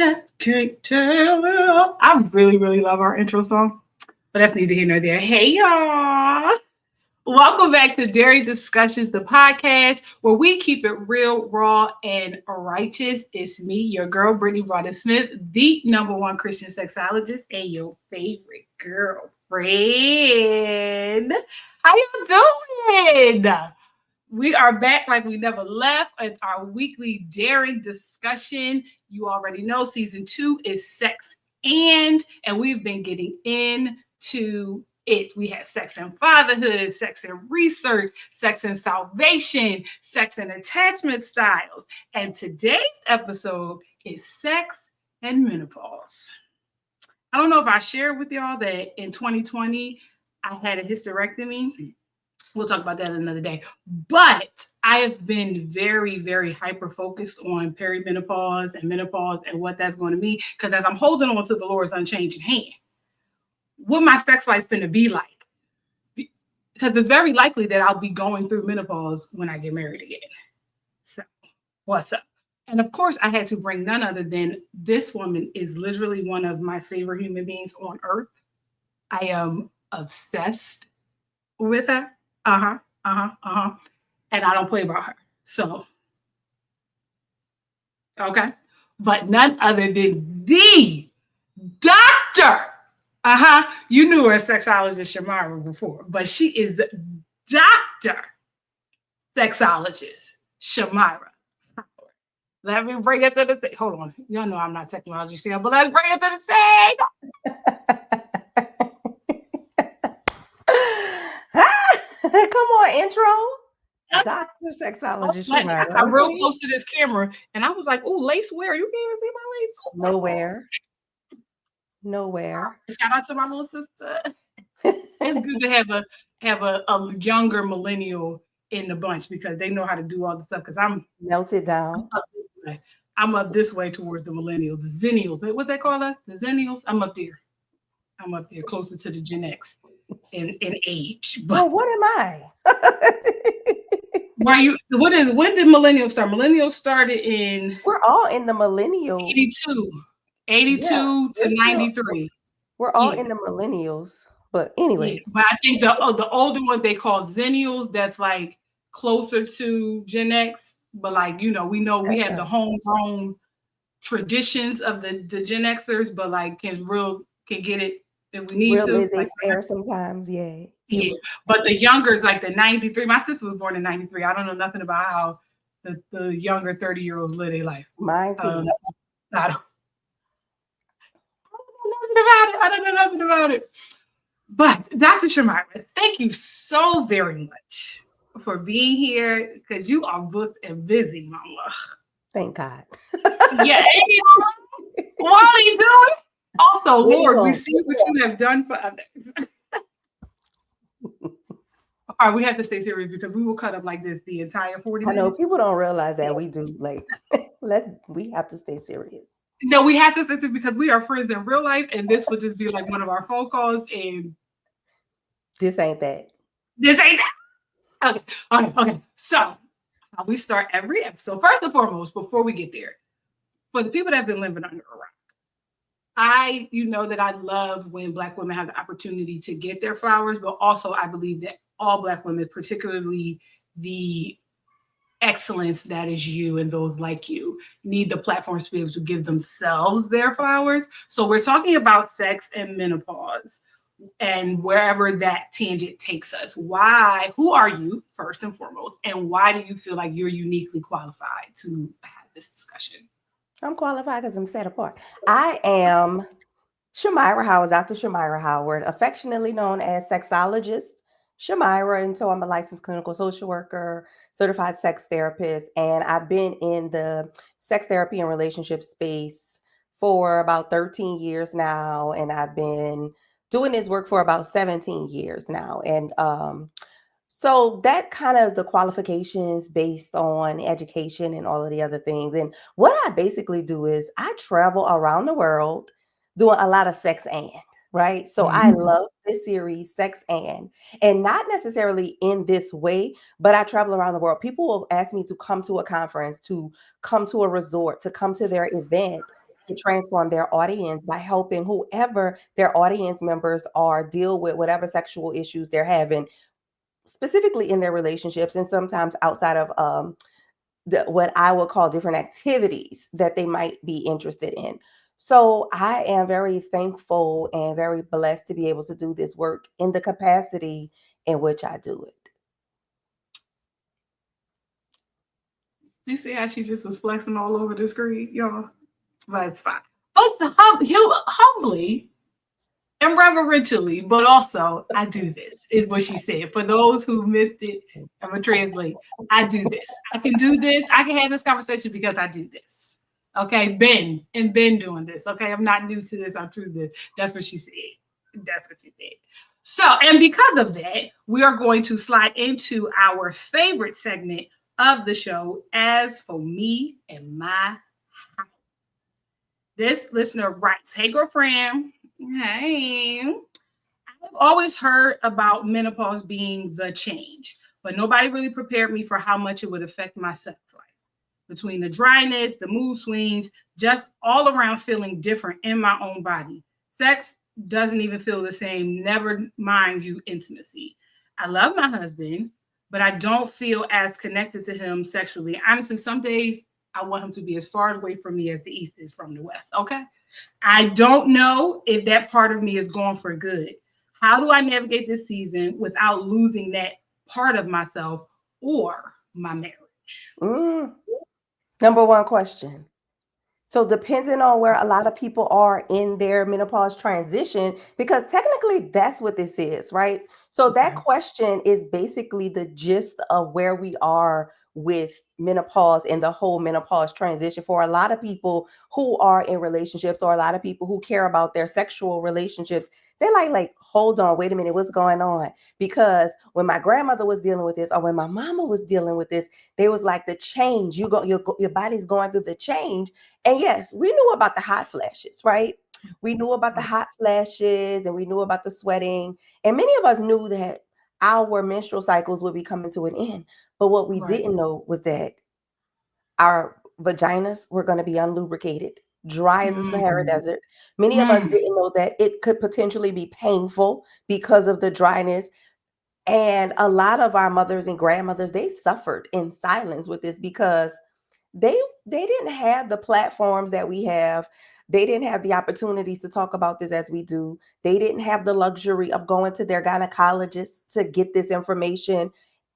just can't tell it all. I really, really love our intro song, but that's neither here nor there. Hey, y'all. Welcome back to Dairy Discussions, the podcast where we keep it real, raw, and righteous. It's me, your girl, Brittany Broaddus-Smith, the #1 Christian sexologist and your favorite girlfriend. How you doing? We are back like we never left at our weekly daring discussion. You already know season 2 is sex and we've been getting into it. We had sex and fatherhood, sex and research, sex and salvation, sex and attachment styles. And today's episode is sex and menopause. I don't know if I shared with y'all that in 2020, I had a hysterectomy. We'll talk about that another day. But I have been very, very hyper-focused on perimenopause and menopause and what that's going to mean. Because as I'm holding on to the Lord's unchanging hand, what my sex life going to be like? Because it's very likely that I'll be going through menopause when I get married again. So, what's up? And of course, I had to bring none other than this woman is literally one of my favorite human beings on earth. I am obsessed with her. And I don't play about her. So, okay. But none other than the doctor. You knew her as sexologist Shamira before, but she is Dr. Sexologist Shamira. Let me bring it to the stage. Hold on. Y'all know I'm not technology savvy, but let's bring it to the stage. Come on, intro. Dr. Sexologist Shamira. I got real close to this camera, and I was like, "Oh, lace wear. You can't even see my lace." Nowhere. Shout out to my little sister. It's good to have a younger millennial in the bunch because they know how to do all the stuff. Because I'm melted down. I'm up this way towards the millennials, the zennials. What they call us? The zennials. I'm up there, closer to the Gen X in age. But what am I? When did millennials start? Millennials started in. We're all in the millennial. 82 to 93. We're all in the millennials. But anyway. Yeah, but I think the older ones they call zennials. That's like closer to Gen X. But like, we know we have the homegrown traditions of the Gen Xers, but like can get it if we need real to. Busy like fair sometimes, yeah. But the younger is like the 93. My sister was born in 93. I don't know nothing about how the younger 30-year-olds live their life. Mine too. I don't know nothing about it. But Dr. Shamira, thank you so very much for being here because you are booked and busy, mama. Thank God. Yeah, while you doing? Also, Lord, we see what you have done for others. All right, we have to stay serious because we will cut up like this the entire 40 minutes. I know people don't realize that we do. Like, we have to stay serious. No, we have to stay serious because we are friends in real life, and this would just be like one of our phone calls. And this ain't that. Okay. So we start every episode. First and foremost, before we get there, for the people that have been living under a rock, you know that I love when Black women have the opportunity to get their flowers, but also I believe that all Black women, particularly the excellence that is you and those like you, need the platforms to be able to give themselves their flowers. So we're talking about sex and menopause and wherever that tangent takes us. Who are you, first and foremost, and why do you feel like you're uniquely qualified to have this discussion? I'm qualified because I'm set apart. I am Shamira Howard, Dr. Shamira Howard, affectionately known as sexologist Shamira. And so I'm a licensed clinical social worker, certified sex therapist, and I've been in the sex therapy and relationship space for about 13 years now, and I've been doing this work for about 17 years now. And so that kind of the qualifications based on education and all of the other things. And what I basically do is I travel around the world doing a lot of sex right? So I love this series, Sex and not necessarily in this way, but I travel around the world. People will ask me to come to a conference, to come to a resort, to come to their event. transform their audience by helping whoever their audience members are deal with whatever sexual issues they're having, specifically in their relationships and sometimes outside of what I would call different activities that they might be interested in. So I am very thankful and very blessed to be able to do this work in the capacity in which I do it. You see how she just was flexing all over the screen, y'all? But it's fine. But humbly and reverentially, but also, I do this, is what she said. For those who missed it, I'm going to translate. I do this. I can do this. I can have this conversation because I do this. Okay, been doing this. Okay, I'm not new to this. I'm through this. That's what she said. That's what she said. So, and because of that, we are going to slide into our favorite segment of the show, As for Me and My House. This listener writes, "Hey, girlfriend. Hey. I've always heard about menopause being the change, but nobody really prepared me for how much it would affect my sex life. Between the dryness, the mood swings, just all around feeling different in my own body. Sex doesn't even feel the same, never mind you intimacy. I love my husband, but I don't feel as connected to him sexually. Honestly, some days I want him to be as far away from me as the East is from the West. Okay. I don't know if that part of me is gone for good. How do I navigate this season without losing that part of myself or my marriage?" Mm. Number one question. So depending on where a lot of people are in their menopause transition, because technically that's what this is, right? So that Okay. question is basically the gist of where we are with menopause and the whole menopause transition for a lot of people who are in relationships or a lot of people who care about their sexual relationships. They're like, hold on, wait a minute, what's going on? Because when my grandmother was dealing with this or when my mama was dealing with this, they was like the change, your body's going through the change. And yes, we knew about the hot flashes, right? We knew about the Right. hot flashes and we knew about the sweating. And many of us knew that our menstrual cycles would be coming to an end. But what we Right. didn't know was that our vaginas were going to be unlubricated, dry as the Sahara Mm. Desert. Many of us Mm. didn't know that it could potentially be painful because of the dryness. And a lot of our mothers and grandmothers, they suffered in silence with this because they they didn't have the platforms that we have. They didn't have the opportunities to talk about this as we do. They didn't have the luxury of going to their gynecologists to get this information.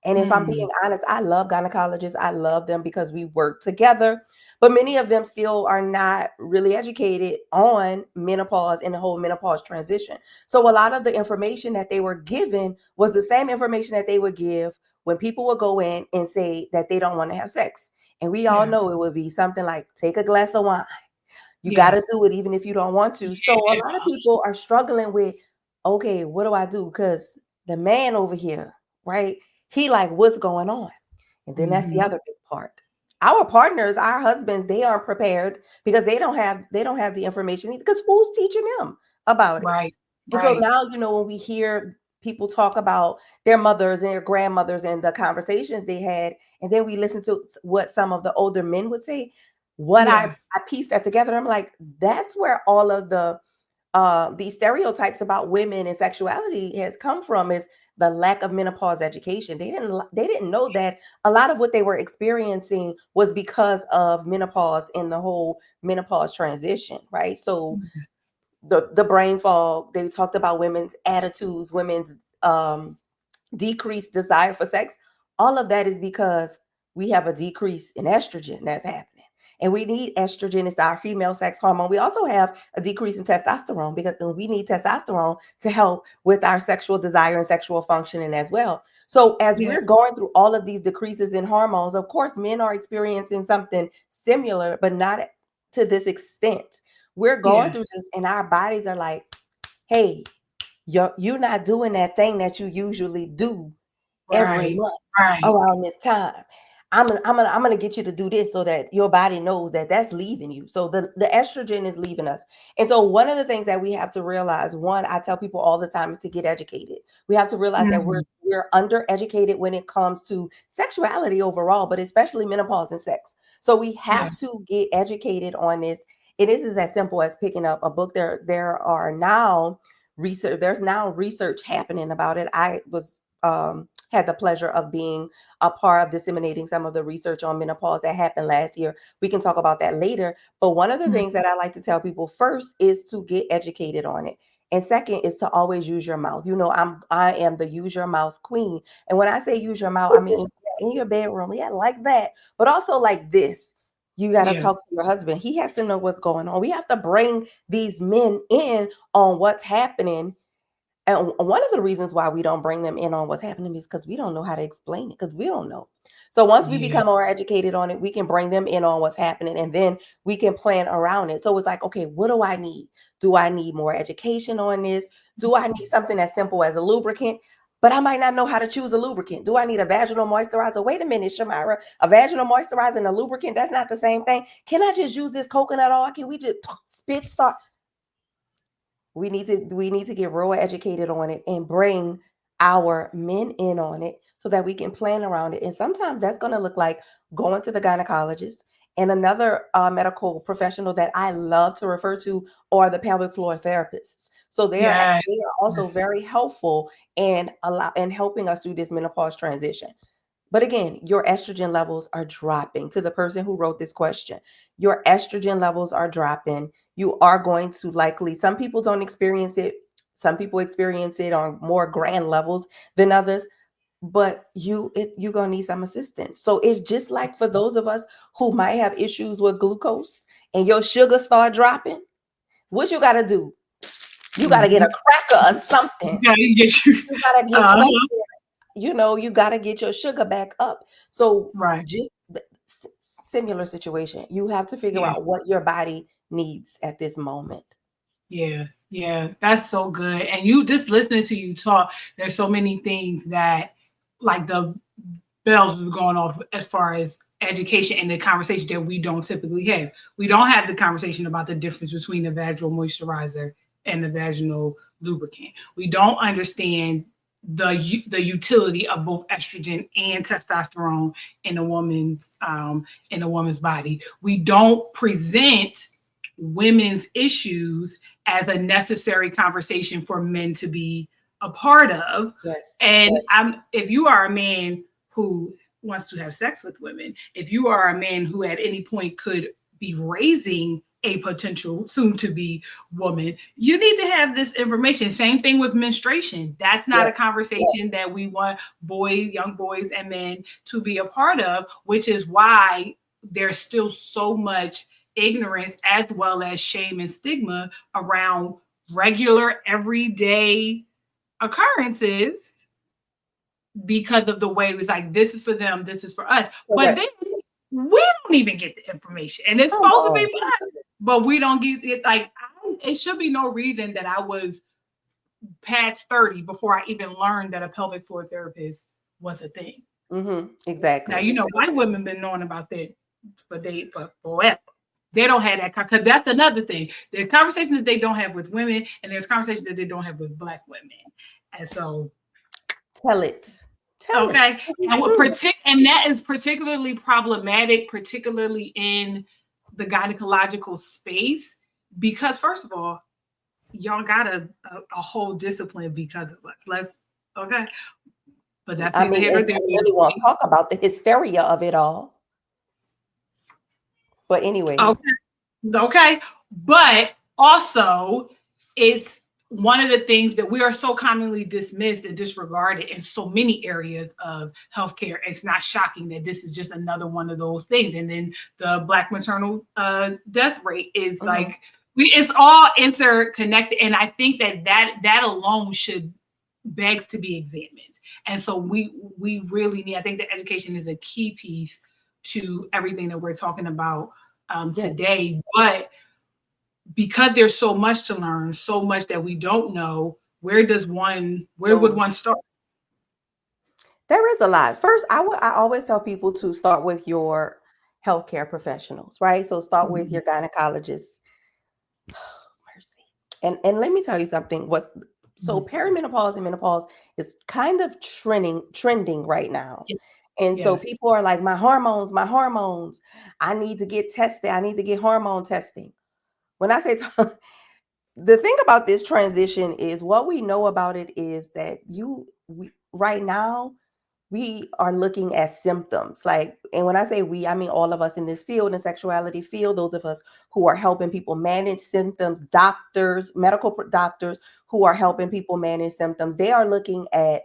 And if I'm being Mm. honest, I love gynecologists. I love them because we work together. But many of them still are not really educated on menopause and the whole menopause transition. So a lot of the information that they were given was the same information that they would give when people would go in and say that they don't want to have sex. And we all Yeah. know it would be something like take a glass of wine. You got Yeah. to do it even if you don't want to. So a lot of people are struggling with, okay, what do I do? Because the man over here, right? He like, what's going on? And then that's the Mm-hmm. other big part. Our partners, our husbands, they aren't prepared because they don't have the information because who's teaching them about it? Right. And so Right. now, when we hear people talk about their mothers and their grandmothers and the conversations they had, and then we listen to what some of the older men would say, what I, Yeah. I piece that together. I'm like, that's where all of these stereotypes about women and sexuality has come from is the lack of menopause education. They didn't know that a lot of what they were experiencing was because of menopause and the whole menopause transition, right? So the brain fog, they talked about women's attitudes, women's um decreased desire for sex. All of that is because we have a decrease in estrogen that's happening. And we need estrogen, it's our female sex hormone. We also have a decrease in testosterone because we need testosterone to help with our sexual desire and sexual functioning as well. So, as Yeah. we're going through all of these decreases in hormones, of course, men are experiencing something similar, but not to this extent. We're going Yeah. through this, and our bodies are like, hey, you're not doing that thing that you usually do every Right. month Right. around this time. I'm gonna get you to do this so that your body knows that that's leaving you. So the estrogen is leaving us. And so one of the things that we have to realize, one, I tell people all the time, is to get educated. We have to realize that we're Mm. we're undereducated when it comes to sexuality overall, but especially menopause and sex. So we Yeah. have to get educated on this. It is as simple as picking up a book. There's now research happening about it. I was had the pleasure of being a part of disseminating some of the research on menopause that happened last year. We can talk about that later. But one of the things that I like to tell people first is to get educated on it. And second is to always use your mouth. I am the use your mouth queen. And when I say use your mouth, I mean in your bedroom, yeah, like that, but also like this. You got to Yeah. talk to your husband. He has to know what's going on. We have to bring these men in on what's happening. And one of the reasons why we don't bring them in on what's happening is because we don't know how to explain it, because we don't know. So once we Yeah. become more educated on it, we can bring them in on what's happening, and then we can plan around it. So it's like, okay, what do I need? Do I need more education on this? Do I need something as simple as a lubricant? But I might not know how to choose a lubricant. Do I need a vaginal moisturizer? Wait a minute, Shamira. A vaginal moisturizer and a lubricant, that's not the same thing. Can I just use this coconut oil? Can we just spit start? We need to get real educated on it and bring our men in on it so that we can plan around it. And sometimes that's going to look like going to the gynecologist. And another medical professional that I love to refer to are the pelvic floor therapists. So Yes. they are also Yes. very helpful in helping us through this menopause transition. But again, your estrogen levels are dropping. To the person who wrote this question, your estrogen levels are dropping. You are going to likely, some people don't experience it. Some people experience it on more grand levels than others, but you're going to need some assistance. So it's just like for those of us who might have issues with glucose and your sugar start dropping, what you got to do? You got to get a cracker or something. Yeah, you get you. You got to get something. You got to get your sugar back up. So Right. just similar situation. You have to figure Yeah. out what your body needs at this moment. Yeah. Yeah. That's so good. And you just listening to you talk, there's so many things that like the bells is going off as far as education and the conversation that we don't typically have. We don't have the conversation about the difference between the vaginal moisturizer and the vaginal lubricant. We don't understand the utility of both estrogen and testosterone in a woman's body. We don't present women's issues as a necessary conversation for men to be a part of. Yes. And if you are a man who wants to have sex with women, if you are a man who at any point could be raising a potential soon to be woman, you need to have this information. Same thing with menstruation. That's not a Yes. conversation that we want young boys and men to be a part of, which is why there's still so much ignorance as well as shame and stigma around regular everyday occurrences because of the way it was like, this is for them, this is for us. But then Correct. we don't even get the information. And it's Come supposed to be on. for us, but we don't get it. Like, it should be no reason that I was past 30 before I even learned that a pelvic floor therapist was a thing. Mm-hmm. Now, Exactly. white women been knowing about that for forever. They don't have that because that's another thing. There's conversations that they don't have with women, and there's conversations that they don't have with black women. And so Tell it. Tell it. okay. This is And true. and that is particularly problematic, particularly in the gynecological space, because first of all, y'all got a whole discipline because of us. Let's okay. But that's I neither mean, here nor and there. I really want to talk about the hysteria of it all. But anyway, Okay. Okay. But also, it's one of the things that we are so commonly dismissed and disregarded in so many areas of healthcare. It's not shocking that this is just another one of those things. And then the Black maternal death rate is like, it's all interconnected. And I think that alone should begs to be examined. And so we really need, I think that education is a key piece to everything that we're talking about yes. today. But because there's so much to learn, so much that we don't know, where would one start? There is a lot. First, I always tell people to start with your healthcare professionals, right? So start with Mhm. your gynecologist. Mercy. And let me tell you something. So Mhm. perimenopause and menopause is kind of trending right now. Ye- And so Yes. people are like, my hormones. I need to get tested. I need to get hormone testing. when I say the thing about this transition is what we know about it is that right now we are looking at symptoms. Like, and when I say we, I mean all of us in this field, in sexuality field, those of us who are helping people manage symptoms, doctors, doctors who are helping people manage symptoms, they are looking at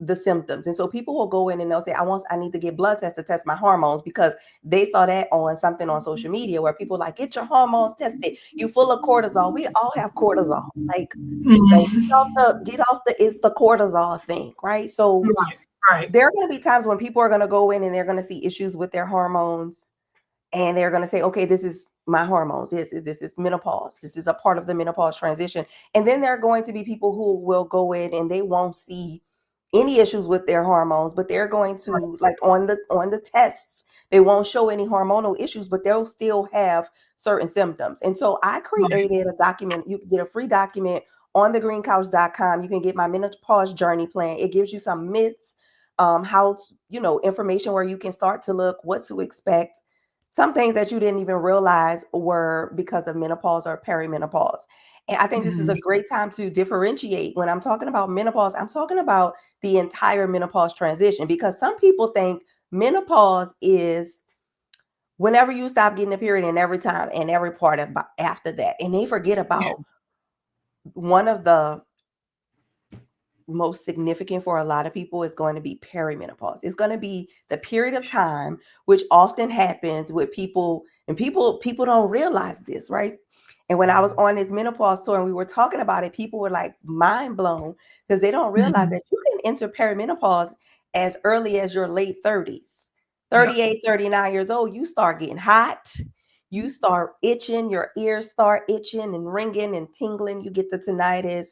the symptoms. And so people will go in and they'll say, I need to get blood tests to test my hormones, because they saw that on something on social media where people like, get your hormones tested. You full of cortisol. We all have cortisol. Like get off the it's the cortisol thing, right? So Right. there are going to be times when people are going to go in and they're going to see issues with their hormones, and they're going to say, okay, this is my hormones. This is menopause. This is a part of the menopause transition. And then there are going to be people who will go in and they won't see any issues with their hormones, but they're going to, like, on the tests, they won't show any hormonal issues, but they'll still have certain symptoms. And so I created a document. You can get a free document on thegreencouch.com. You can get my menopause journey plan. It gives you some myths, how to, information where you can start to look what to expect, some things that you didn't even realize were because of menopause or perimenopause. And I think this is a great time to differentiate. When I'm talking about menopause, I'm talking about the entire menopause transition, because some people think menopause is whenever you stop getting a period, and every time and every part of after that. And they forget about one of the most significant for a lot of people is going to be perimenopause. It's going to be the period of time which often happens with people, and people don't realize this, right? And when I was on this menopause tour and we were talking about it, people were like mind blown, because they don't realize that you can enter perimenopause as early as your late 30s. 38, 39 years old, you start getting hot. You start itching, your ears start itching and ringing and tingling. You get the tinnitus.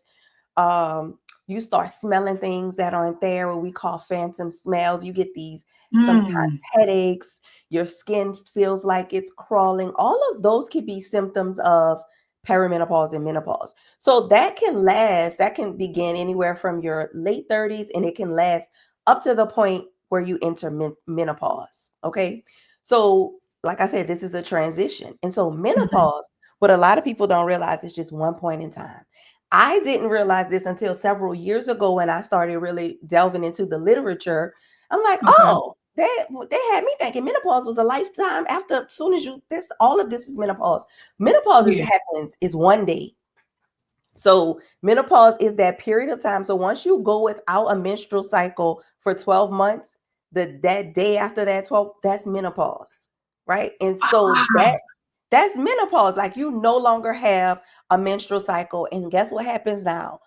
You start smelling things that aren't there, what we call phantom smells. You get these sometimes headaches. Your skin feels like it's crawling. All of those could be symptoms of perimenopause and menopause. So that can begin anywhere from your late 30s, and it can last up to the point where you enter menopause. Okay. So, like I said, this is a transition. And so menopause, what a lot of people don't realize, is just one point in time. I didn't realize this until several years ago when I started really delving into the literature. I'm like, oh, they had me thinking menopause was a lifetime. After, as soon as all of this is menopause. Menopause happens is one day. So menopause is that period of time. So once you go without a menstrual cycle for 12 months, that day after that 12, that's menopause, right? And so that's menopause. Like, you no longer have a menstrual cycle. And guess what happens now?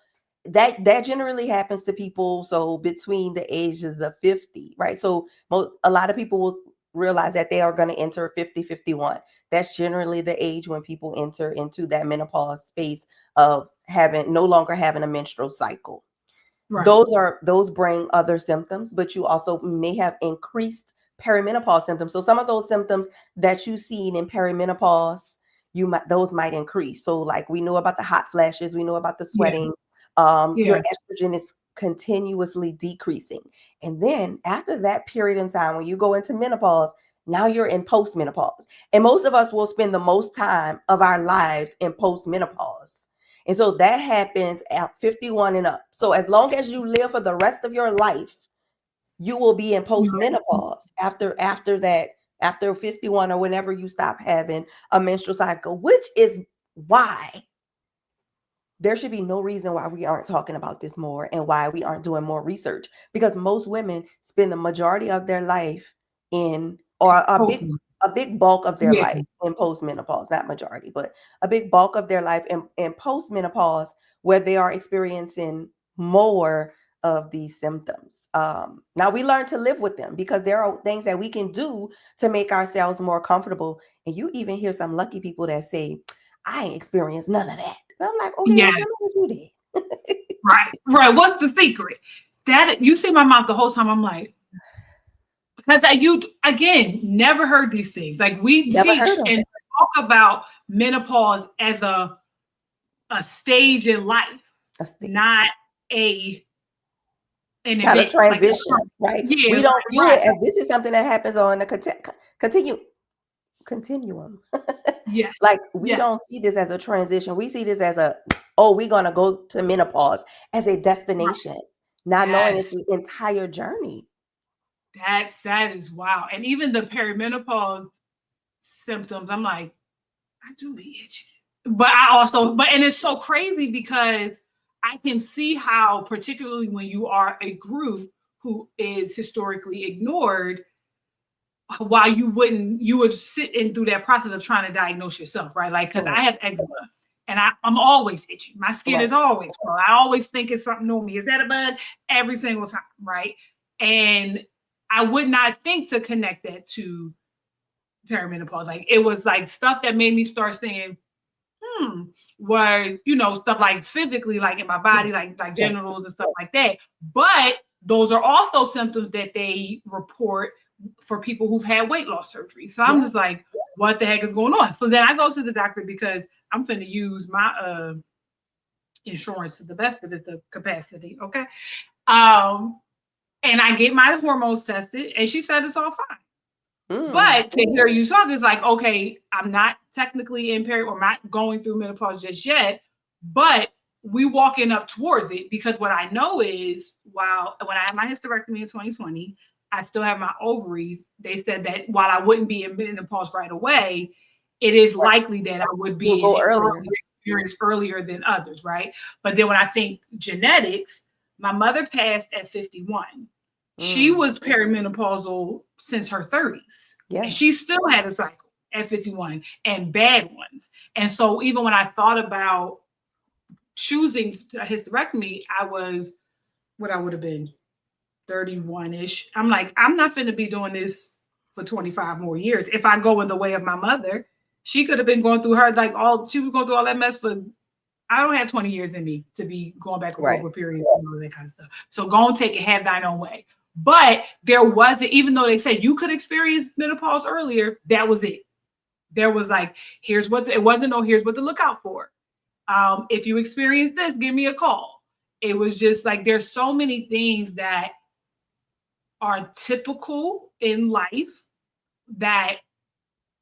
That generally happens to people so between the ages of 50, right? So a lot of people will realize that they are going to enter 50, 51. That's generally the age when people enter into that menopause space of no longer having a menstrual cycle. Those bring other symptoms, but you also may have increased perimenopause symptoms. So some of those symptoms that you've seen in perimenopause, those might increase. So, like, we know about the hot flashes, we know about the sweating. Your estrogen is continuously decreasing. And then after that period in time, when you go into menopause, now you're in postmenopause. And most of us will spend the most time of our lives in postmenopause. And so that happens at 51 and up. So as long as you live for the rest of your life, you will be in postmenopause after that, after 51 or whenever you stop having a menstrual cycle, which is why there should be no reason why we aren't talking about this more and why we aren't doing more research, because most women spend the majority of their life or a big bulk of their life in postmenopause, not majority, but a big bulk of their life in postmenopause, where they are experiencing more of these symptoms. Now we learn to live with them, because there are things that we can do to make ourselves more comfortable. And you even hear some lucky people that say, I ain't experienced none of that. And I'm like, okay, well, tell me what you did. Right. What's the secret? That you see my mouth the whole time. I'm like, because you again never heard these things. Like, we teach and talk about menopause as a stage in life, not a transition, right? We don't view it as this is something that happens on a continuum. Yes. Like, we Yes. don't see this as a transition. We see this as oh, we're going to go to menopause as a Right. destination, not knowing it's Yes. the entire journey. That is wow. And even the perimenopause symptoms, I'm like, I do be itching. But and it's so crazy because I can see how, particularly when you are a group who is historically ignored, why you would sit and do that process of trying to diagnose yourself, right? Like, because Right. I have eczema and I'm always itchy. My skin Right. is always cold. I always think it's something on me. Is that a bug? Every single time, right? And I would not think to connect that to perimenopause. Like, it was like stuff that made me start saying, was, stuff like physically, like in my body, like Right. genitals and stuff like that. But those are also symptoms that they report for people who've had weight loss surgery. So I'm Yeah. just like, what the heck is going on? So then I go to the doctor because I'm finna use my insurance to the best of its capacity. Okay. Um, and I get my hormones tested, and she said it's all fine. Mm. But to hear you talk is like, okay, I'm not technically in period or not going through menopause just yet, but we walking up towards it because what I know is when I had my hysterectomy in 2020, I still have my ovaries. They said that while I wouldn't be in menopause right away, it is Right. likely that I would You'll be in go it earlier. earlier, experience earlier than others, right? But then when I think genetics, my mother passed at 51. She Mm. was perimenopausal since her 30s, and Yeah. she still had a cycle at 51 and bad ones. And so even when I thought about choosing a hysterectomy, I was what I would have been 31-ish. I'm like, I'm not going to be doing this for 25 more years. If I go in the way of my mother, she could have been going through she was going through all that mess for, I don't have 20 years in me to be going back and forth Right. with periods and all that kind of stuff. So go and take it, have thine own way. But there wasn't, even though they said you could experience menopause earlier, that was it. There was like, it wasn't, no, here's what to look out for. If you experience this, give me a call. It was just like, there's so many things that are typical in life that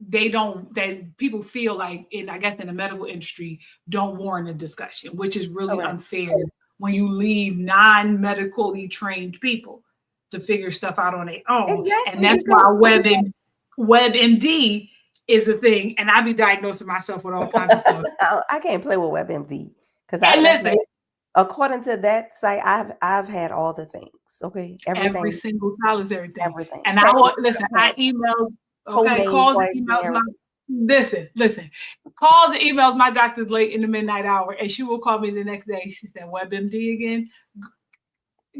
that people feel like, I guess in the medical industry, don't warrant a discussion, which is really Correct. unfair when you leave non-medically trained people to figure stuff out on their own. And Exactly. that's Because why WebMD is a thing. And I be diagnosing myself with all kinds of stuff. I can't play with WebMD because And that's listen, like, according to that site, I've had all the things. Okay, every everything, single file is everything. everything. And I've I had emailed, toe okay, name calls and poisoning, emails my everything. listen, calls and emails my doctor's late in the midnight hour, and she will call me the next day. She said, WebMD again.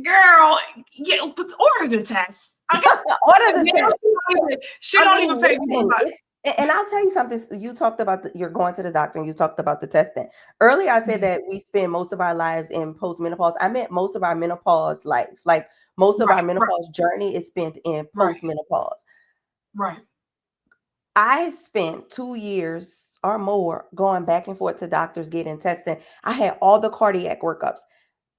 Girl, yeah, order the test. Okay. Order the test. She I don't mean, even pay me for listen, money. and I'll tell you something. You talked about you're going to the doctor, and you talked about the testing. Earlier, I said Mhm. that we spend most of our lives in postmenopause. I meant most of our menopause life, like most of our Right, right, menopause journey is spent in right, postmenopause. right. I spent 2 years or more going back and forth to doctors getting testing. I had all the cardiac workups.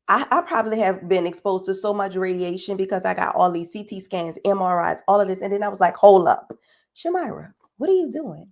I probably have been exposed to so much radiation because I got all these CT scans, MRIs, all of this. And then I was like, hold up, Shamira, what are you doing?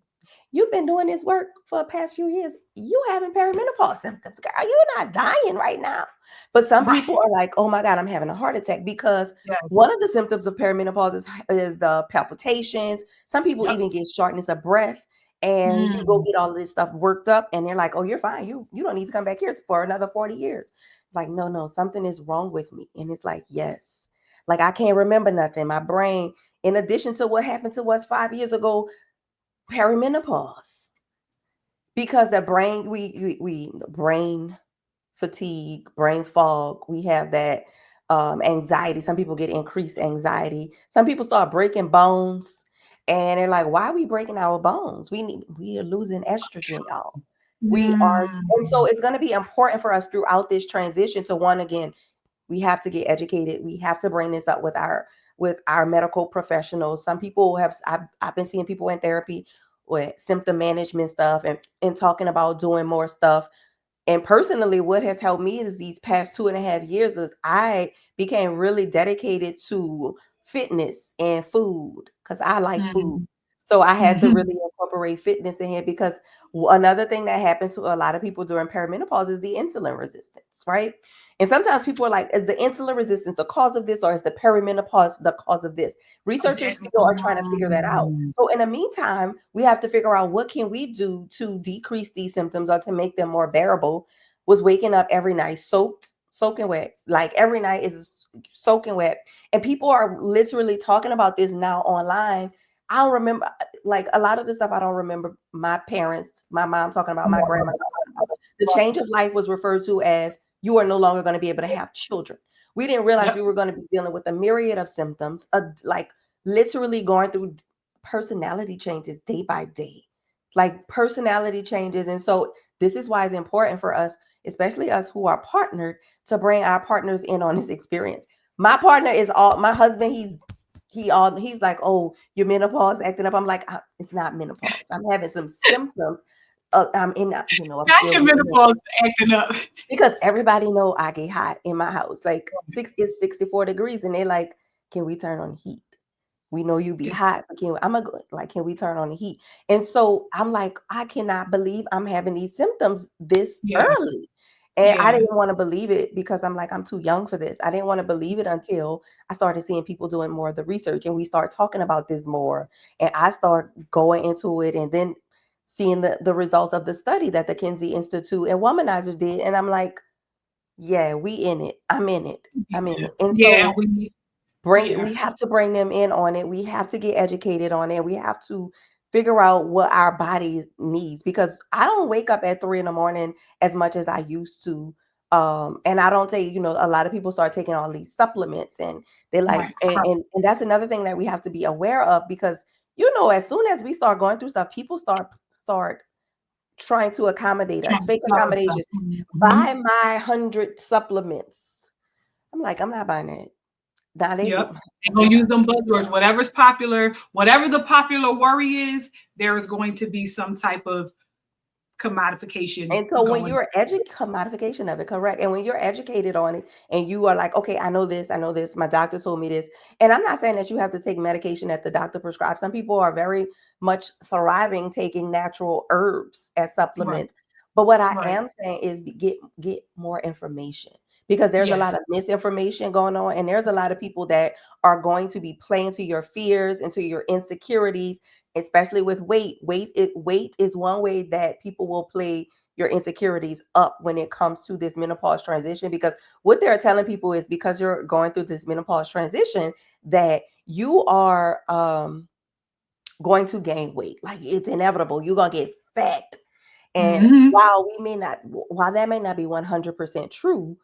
You've been doing this work for the past few years. You having perimenopause symptoms, girl. You're not dying right now. But some Right. people are like, oh my God, I'm having a heart attack because Yeah. one of the symptoms of perimenopause is the palpitations. Some people Yep. even get shortness of breath. And you go Mm. get all of this stuff worked up, and they're like, oh, you're fine. You don't need to come back here for another 40 years. Like, no, something is wrong with me. And it's like, yes. Like, I can't remember nothing. My brain, in addition to what happened to us 5 years ago, perimenopause, because the brain we brain fatigue, brain fog, we have that anxiety. Some people get increased anxiety. Some people start breaking bones, and they're like, why are we breaking our bones? We are losing estrogen, y'all. We are. And so Mm. it's going to be important for us throughout this transition to, one, again, we have to get educated. We have to bring this up with our medical professionals. Some people have, I've been seeing people in therapy with symptom management stuff, and talking about doing more stuff. And personally, what has helped me is these past 2.5 years is I became really dedicated to fitness and food, because I like food. Mm. So I had to really incorporate fitness in here because another thing that happens to a lot of people during perimenopause is the insulin resistance, right? And sometimes people are like, is the insulin resistance the cause of this, or is the perimenopause the cause of this? Researchers still are trying to figure that out. So in the meantime, we have to figure out what can we do to decrease these symptoms or to make them more bearable. Was waking up every night soaking wet, like every night is soaking wet. And people are literally talking about this now online. I don't remember, like a lot of the stuff I don't remember my parents, my mom talking about, my grandmother talking about. The change of life was referred to as you are no longer going to be able to have children. We didn't realize we were going to be dealing with a myriad of symptoms, like literally going through personality changes day by day, like personality changes. And so this is why it's important for us, especially us who are partnered, to bring our partners in on this experience. My partner is all my husband. He's like, oh, your menopause acting up. I'm like, it's not menopause. I'm having some symptoms. I'm in, I'm Not still your getting menopause acting up. because everybody know I get hot in my house. Like it's 64 degrees, and they're like, can we turn on the heat? We know you be hot, but can we turn on the heat? And so I'm like, I cannot believe I'm having these symptoms this early. And I didn't want to believe it because I'm like, I'm too young for this. I didn't want to believe it until I started seeing people doing more of the research and we start talking about this more. And I start going into it and then seeing the results of the study that the Kinsey Institute and Womanizer did. And I'm like, yeah, we in it. I'm in it. I'm in it. And so we have to bring them in on it. We have to get educated on it. We have to figure out what our body needs because I don't wake up at 3 a.m. as much as I used to. And I don't take, a lot of people start taking all these supplements and they like, and that's another thing that we have to be aware of because, as soon as we start going through stuff, people start trying to accommodate us, fake accommodations. Buy my 100 supplements. I'm like, I'm not buying it. They're gonna use them buzzwords. Whatever's popular, whatever the popular worry is, there is going to be some type of commodification. And so when you're commodification of it, correct. And when you're educated on it and you are like, okay, I know this, my doctor told me this. And I'm not saying that you have to take medication that the doctor prescribes. Some people are very much thriving taking natural herbs as supplements. But what I am saying is get more information because there's a lot of misinformation going on. And there's a lot of people that are going to be playing to your fears and to your insecurities, especially with weight. Weight is one way that people will play your insecurities up when it comes to this menopause transition, because what they're telling people is because you're going through this menopause transition that you are going to gain weight. Like it's inevitable. You're going to get fat. And while that may not be 100% true,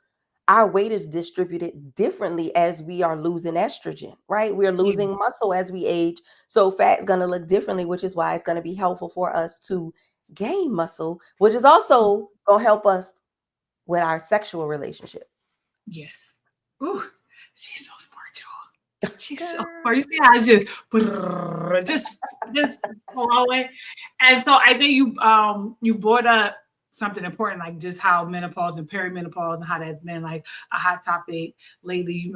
our weight is distributed differently as we are losing estrogen, right? We're losing muscle as we age. So fat is going to look differently, which is why it's going to be helpful for us to gain muscle, which is also going to help us with our sexual relationship. Yes. Ooh, she's so smart, y'all. She's so smart. You see how it's just flowing. And so I think you brought up something important, like just how menopause and perimenopause and how that's been like a hot topic lately.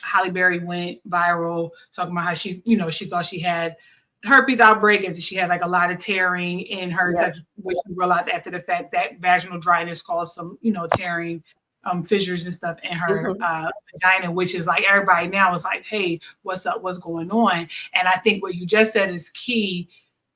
Halle Berry went viral talking about how she thought she had herpes outbreak and she had like a lot of tearing in her sex, which we realized after the fact that vaginal dryness caused some, tearing fissures and stuff in her vagina, which is like everybody now is like, hey, what's up? What's going on? And I think what you just said is key,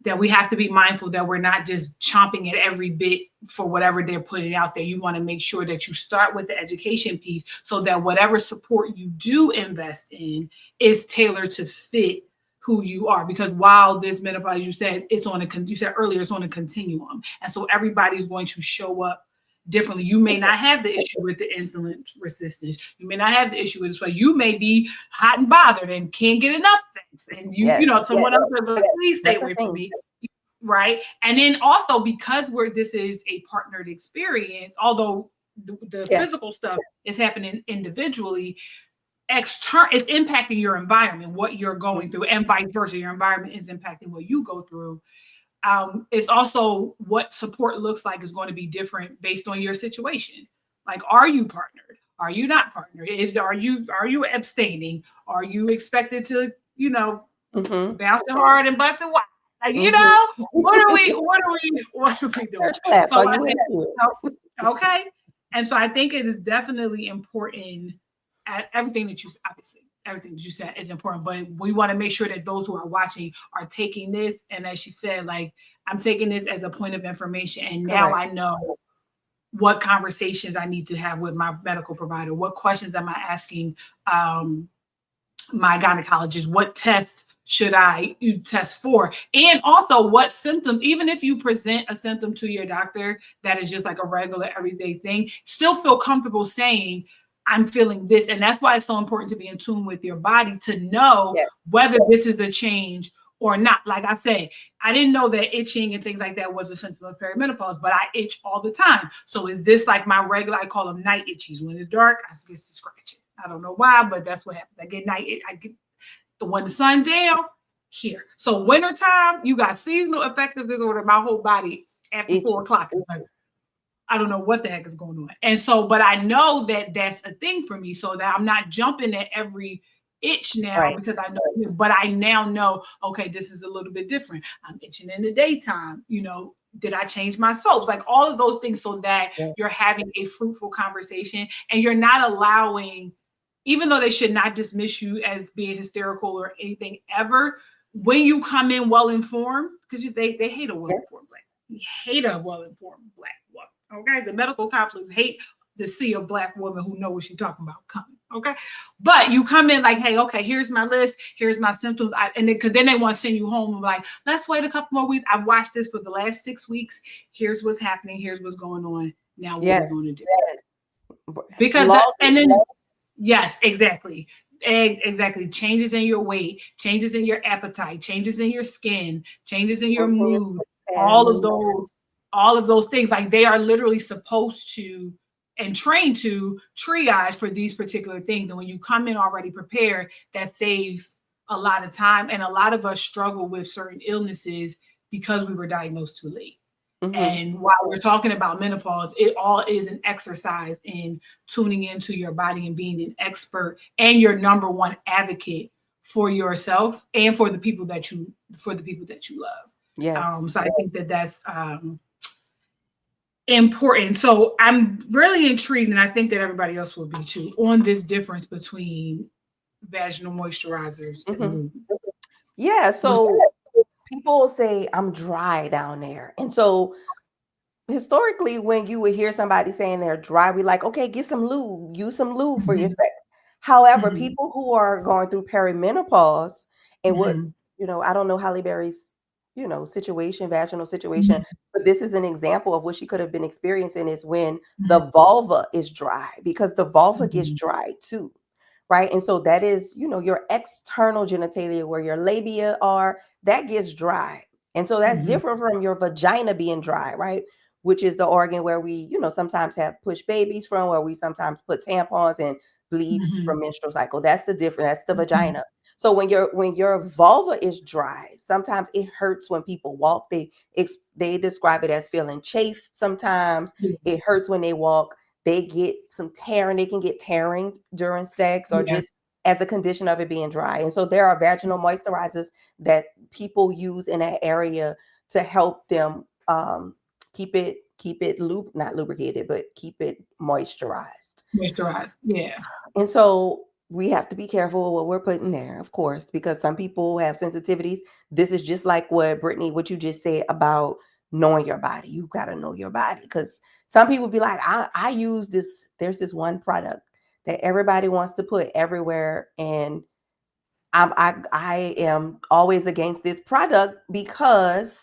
that we have to be mindful that we're not just chomping at every bit for whatever they're putting out there. You want to make sure that you start with the education piece so that whatever support you do invest in is tailored to fit who you are. Because while this menopause, you said you said earlier, it's on a continuum. And so everybody's going to show up differently. You may not have the issue with the insulin resistance. You may not have the issue with this, but you may be hot and bothered and can't get enough sex. And someone else will be like, please stay away from me. Right. And then also because this is a partnered experience, although the physical stuff is happening individually, it's impacting your environment, what you're going through, and vice versa. Your environment is impacting what you go through. It's also what support looks like is going to be different based on your situation. Like, are you partnered? Are you not partnered? Are you abstaining? Are you expected to, Mm-hmm. bouncing hard and busting wide. Like, Mm-hmm. what are we doing? Church claps. So Are I you think, into it? okay. And so I think it is definitely important at everything that you, obviously, everything that you said is important, but we want to make sure that those who are watching are taking this. And as she said, like, I'm taking this as a point of information. And now Correct. I know what conversations I need to have with my medical provider. What questions am I asking my gynecologist? What tests should I test for? And also what symptoms, even if you present a symptom to your doctor that is just like a regular everyday thing, still feel comfortable saying, I'm feeling this. And that's why it's so important to be in tune with your body to know Yes. whether this is the change or not. Like I said, I didn't know that itching and things like that was a symptom of perimenopause, but I itch all the time. So is this like my regular, I call them night itchies. When it's dark, I get to scratching. I don't know why, but that's what happens. I get I get when the sun down here. So wintertime, you got seasonal affective disorder. My whole body after 4 o'clock is like, I don't know what the heck is going on. And so, but I know that that's a thing for me, so that I'm not jumping at every itch now Right. because I know, but I now know, okay, this is a little bit different. I'm itching in the daytime. Did I change my soaps? Like all of those things, so that Yeah. you're having a fruitful conversation and you're not allowing, even though they should not dismiss you as being hysterical or anything ever, when you come in well informed, because they hate a well informed black. We hate a well informed black woman. Okay, the medical complex hate to see a black woman who know what she's talking about coming. Okay, but you come in like, hey, okay, here's my list, here's my symptoms, and because then they want to send you home. Like, let's wait a couple more weeks. I've watched this for the last 6 weeks. Here's what's happening. Here's what's going on. Now, what are we Yes. going to do? Yes. Because and then yes, exactly. Exactly. Changes in your weight, changes in your appetite, changes in your skin, changes in your mood, all of those, all of those things. Like they are literally supposed to and trained to triage for these particular things. And when you come in already prepared, that saves a lot of time. And a lot of us struggle with certain illnesses because we were diagnosed too late. Mm-hmm. And while we're talking about menopause, it all is an exercise in tuning into your body and being an expert and your number one advocate for yourself and for the people that you love. Yes. So I think that that's important. So I'm really intrigued, and I think that everybody else will be too, on this difference between vaginal moisturizers and lube. Yeah. So people say I'm dry down there, and so historically, when you would hear somebody saying they're dry, we like, okay, get some lube, use some lube for your sex. However, people who are going through perimenopause and what, I don't know Halle Berry's, situation, vaginal situation, but this is an example of what she could have been experiencing is when the vulva is dry, because the vulva gets dry too. Right. And so that is, your external genitalia where your labia are, that gets dry. And so that's different from your vagina being dry, right? Which is the organ where we, sometimes have push babies from, where we sometimes put tampons and bleed from menstrual cycle. That's the difference. That's the vagina. So when your vulva is dry, sometimes it hurts when people walk. They describe it as feeling chafe. Sometimes it hurts when they walk. They get some tearing. They can get tearing during sex or just as a condition of it being dry. And so there are vaginal moisturizers that people use in that area to help them keep it not lubricated, but keep it moisturized. Yeah. And so we have to be careful with what we're putting there, of course, because some people have sensitivities. This is just like what Brittany, what you just said about knowing your body. You got to know your body, because some people be like, I use this. There's this one product that everybody wants to put everywhere, and I am always against this product because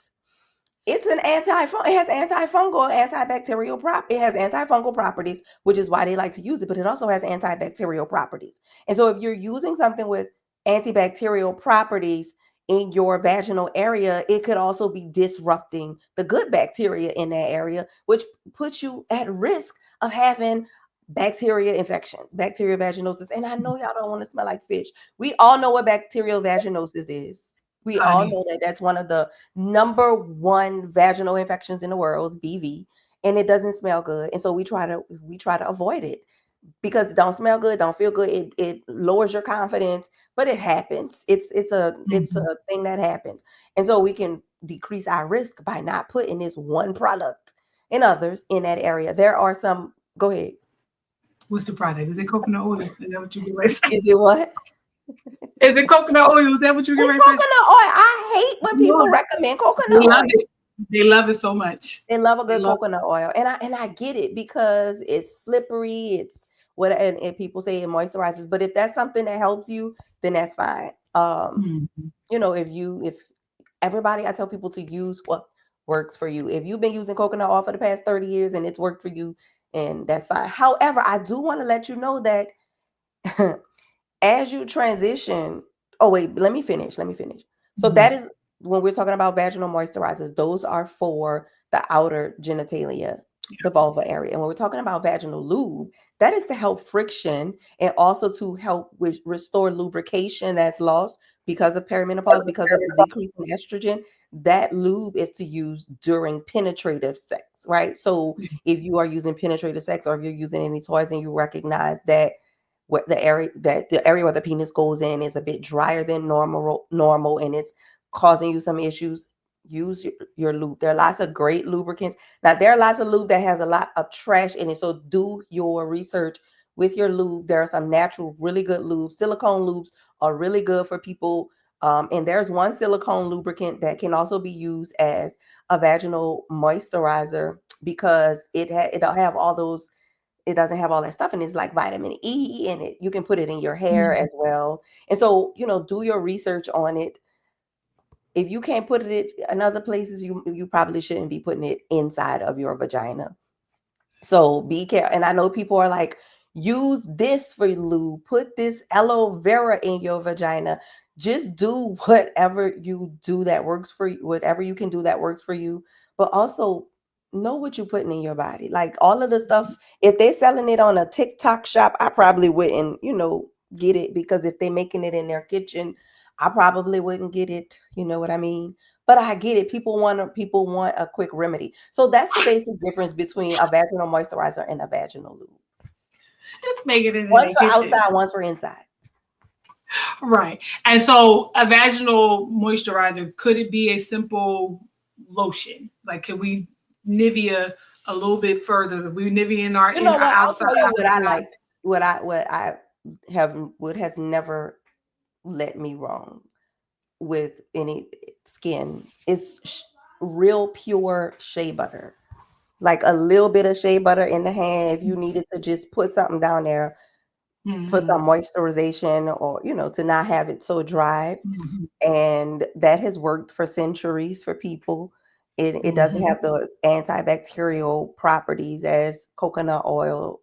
it's an it has antifungal, antibacterial it has antifungal properties, which is why they like to use it, but it also has antibacterial properties. And so if you're using something with antibacterial properties in your vaginal area, it could also be disrupting the good bacteria in that area, which puts you at risk of having bacteria infections, bacterial vaginosis. And I know y'all don't want to smell like fish. We all know what bacterial vaginosis is. We all know that that's one of the number one vaginal infections in the world, is BV, and it doesn't smell good. And so we try to avoid it. because it don't smell good, don't feel good. It lowers your confidence, but it happens. It's a thing that happens. And so we can decrease our risk by not putting this one product in others in that area. There are some, go ahead. What's the product? Is it coconut oil? Is that what you get ready to say? Is it what? Is it coconut oil? Is that what you get It's ready to say? coconut oil. I hate when people recommend They coconut love oil. it. They love it so much. They love a They good love coconut oil, and I get it because it's slippery. It's what, and people say it moisturizes. But if that's something that helps you, then that's fine. Mhm. If everybody, I tell people to use what works for you. If you've been using coconut oil for the past 30 years and it's worked for you, and that's fine. However, I do want to let you know that as you transition, oh wait, let me finish. So that Mhm. is when we're talking about vaginal moisturizers, those are for the outer genitalia, the vulva area. And when we're talking about vaginal lube, that is to help friction and also to help with restore lubrication that's lost because of perimenopause, because of the decrease in estrogen. That lube is to use during penetrative sex, right? So if you are using penetrative sex, or if you're using any toys and you recognize that what the area where the penis goes in is a bit drier than normal, and it's causing you some issues, use your lube. There are lots of great lubricants. Now there are lots of lube that has a lot of trash in it, so do your research with your lube. There are some natural really good lubes. Silicone lubes are really good for people, and there's one silicone lubricant that can also be used as a vaginal moisturizer because it'll have all those, it doesn't have all that stuff, and it's like vitamin E in it. You can put it in your hair Mhm. as well. And so, do your research on it. If you can't put it in other places, you probably shouldn't be putting it inside of your vagina. So be careful. And I know people are like, use this for lube, put this aloe vera in your vagina. Just do whatever you do that works for you, whatever you can do that works for you. But also know what you're putting in your body. Like all of the stuff, if they're selling it on a TikTok shop, I probably wouldn't, get it, because if they're making it in their kitchen, I probably wouldn't get it. You know what I mean? But I get it. People want a quick remedy. So that's the basic difference between a vaginal moisturizer and a vaginal lube. Make it in One their for kitchen. outside, one for inside. Right. And so a vaginal moisturizer, could it be a simple lotion? Like, can we Nivea a little bit further? We Nivea You in know our what? I'll outside. tell you what I liked. What I have what has never let me wrong with any skin is real pure shea butter. Like a little bit of shea butter in the hand if you needed to just put something down there for Mhm. some moisturization, or to not have it so dry. Mhm. And that has worked for centuries for people. It doesn't Mhm. have the antibacterial properties as coconut oil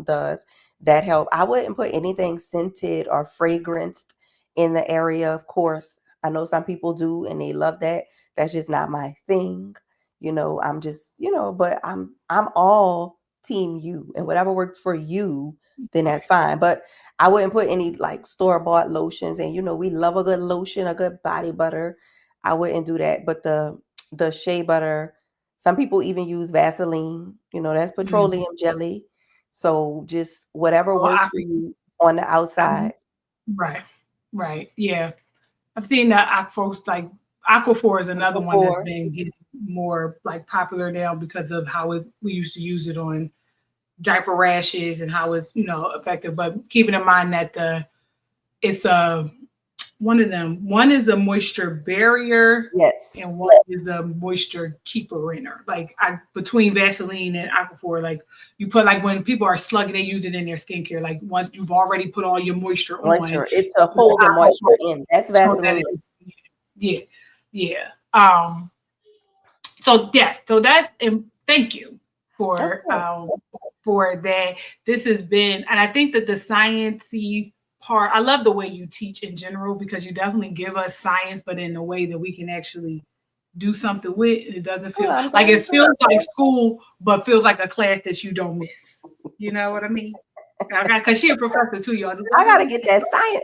does. That help. I wouldn't put anything scented or fragranced in the area. Of course, I know some people do and they love that. That's just not my thing. I'm just, but I'm all team you, and whatever works for you, then that's fine. But I wouldn't put any like store-bought lotions, and we love a good lotion, a good body butter. I wouldn't do that. But the shea butter, some people even use Vaseline, that's Mhm. petroleum jelly. So just whatever Well, works I, for you on the outside. right. Right. Yeah. I've seen that Aquaphor, like Aquaphor is another one that's Before, been getting more like popular now because of how we used to use it on diaper rashes and how it's effective. But keeping in mind that it's a one of them. One is a moisture barrier, yes. and one is a moisture keeper inner. Like between Vaseline and Aquaphor, like you put, like when people are slugging, they use it in their skincare. Like once you've already put all your moisture on, Moisture. It's to the hold the moisture Aquaphor, in. That's so that Vaseline. it is, yeah, yeah. So yes, so that's, and thank you Of course. for that. This has been, and I think that the sciencey part, I love the way you teach in general because you definitely give us science, but in a way that we can actually do something with. It doesn't Oh, feel I'm like, glad it to. feels like school, but feels like a class that you don't miss. You know what I mean? Because she a professor too, y'all. Just let I you gotta know. get that science.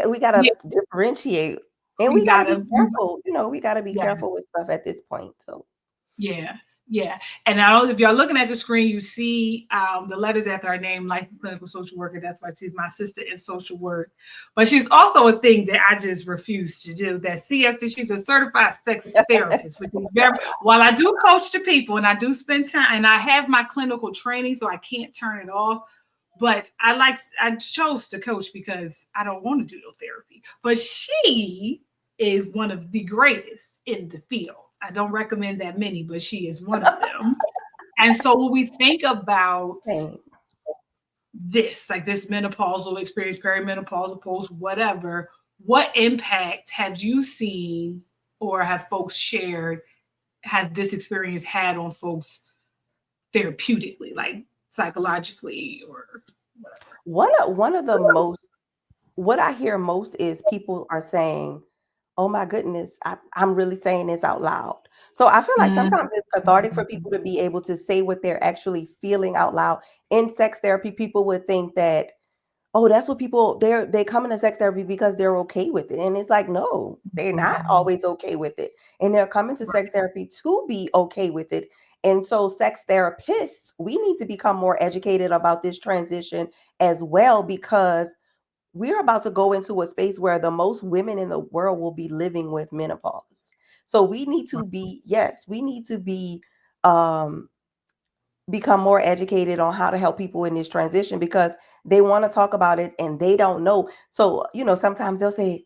We gotta Yeah, differentiate, and we we gotta be gotta, careful. We gotta be yeah, careful with stuff at this point. So yeah. Yeah. And I don't, if y'all looking at the screen, you see the letters after her name, licensed clinical social worker. That's why she's my sister in social work. But she's also a thing that I just refuse to do. That siesta, she's a certified sex therapist, which is very, while I do coach the people and I do spend time and I have my clinical training, so I can't turn it off. But I chose to coach because I don't want to do no therapy. But she is one of the greatest in the field. I don't recommend that many, but she is one of them. And so when we think about Same. this, like this menopausal experience, perimenopausal, post, whatever, what impact have you seen or have folks shared? Has this experience had on folks therapeutically, like psychologically or whatever? One of the most, what I hear most is people are saying, oh my goodness, I'm really saying this out loud. So I feel like Mm-hmm. sometimes it's cathartic for people to be able to say what they're actually feeling out loud. In sex therapy, people would think that, oh, that's what people, they come into sex therapy because they're okay with it. And it's like, no, they're not always okay with it. And they're coming to sex therapy to be okay with it. And so sex therapists, we need to become more educated about this transition as well, because we're about to go into a space where the most women in the world will be living with menopause. So we need to be, yes, we need to be um become more educated on how to help people in this transition, because they want to talk about it and they don't know. So, sometimes they'll say,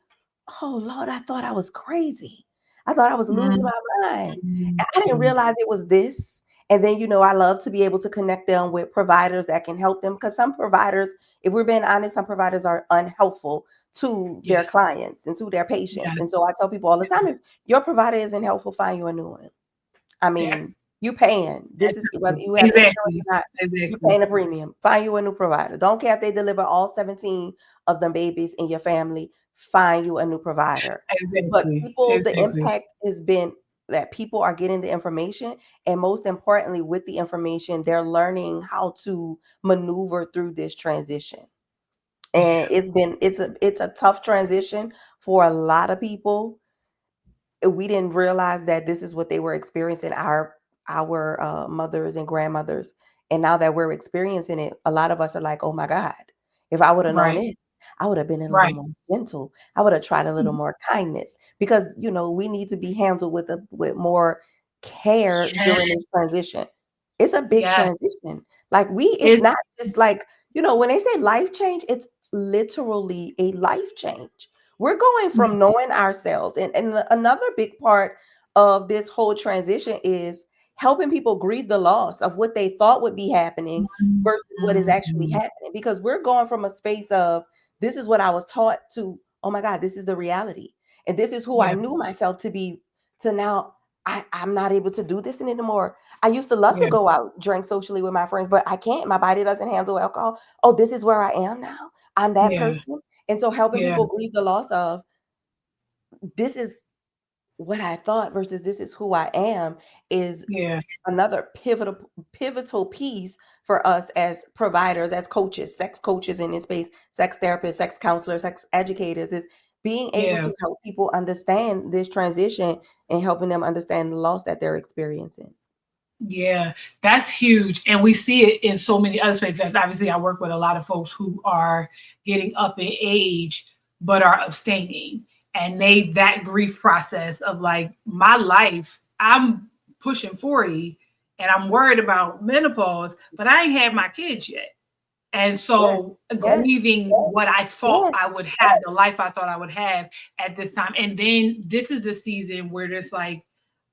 oh Lord, I thought I was crazy. I thought I was losing my mind. And I didn't realize it was this. And then, I love to be able to connect them with providers that can help them, because some providers, if we're being honest, some providers are unhelpful to their Yes. clients and to their patients. Yeah. And so I tell people all the time, if your provider isn't helpful, find you a new one. I Yeah. mean, you paying. This is whether you have insurance Exactly. or not, you Exactly. paying a premium. Find you a new provider. Don't care if they deliver all 17 of them babies in your family. Find you a new provider. But Exactly. people, the Exactly. impact has been that people are getting the information, and most importantly, with the information, they're learning how to maneuver through this transition. And Yeah. it's a tough transition for a lot of people. We didn't realize that this is what they were experiencing, our mothers and grandmothers. And now that we're experiencing it, a lot of us are like, oh my God, if I would have known Right. it, I would have been a little Right. more gentle. I would have tried a little more kindness, because we need to be handled with more care Yes. during this transition. It's a big Yes. transition. Like it's It's not just like, when they say life change, it's literally a life change. We're going from knowing ourselves. And another big part of this whole transition is helping people grieve the loss of what they thought would be happening versus what is actually Mhm. happening. Because we're going from a space of, this is what I was taught, to, oh my God, this is the reality. And this is who I Yeah. knew myself to be, to now I'm not able to do this anymore. I used to love to Yeah. go out, drink socially with my friends, but I can't. My body doesn't handle alcohol. Oh, this is where I am now. I'm that Yeah. person. And so helping Yeah. people grieve the loss of, this is what I thought versus this is who I am, is Yeah. another pivotal piece for us as providers, as coaches, sex coaches in this space, sex therapists, sex counselors, sex educators, is being able Yeah. to help people understand this transition and helping them understand the loss that they're experiencing. Yeah, that's huge. And we see it in so many other spaces. Obviously, I work with a lot of folks who are getting up in age, but are abstaining. And that grief process of like, my life, I'm pushing 40 and I'm worried about menopause, but I ain't had my kids yet. And Yes, so yes, grieving what I thought yes. I would have, the life I thought I would have at this time. And then this is the season where it's like,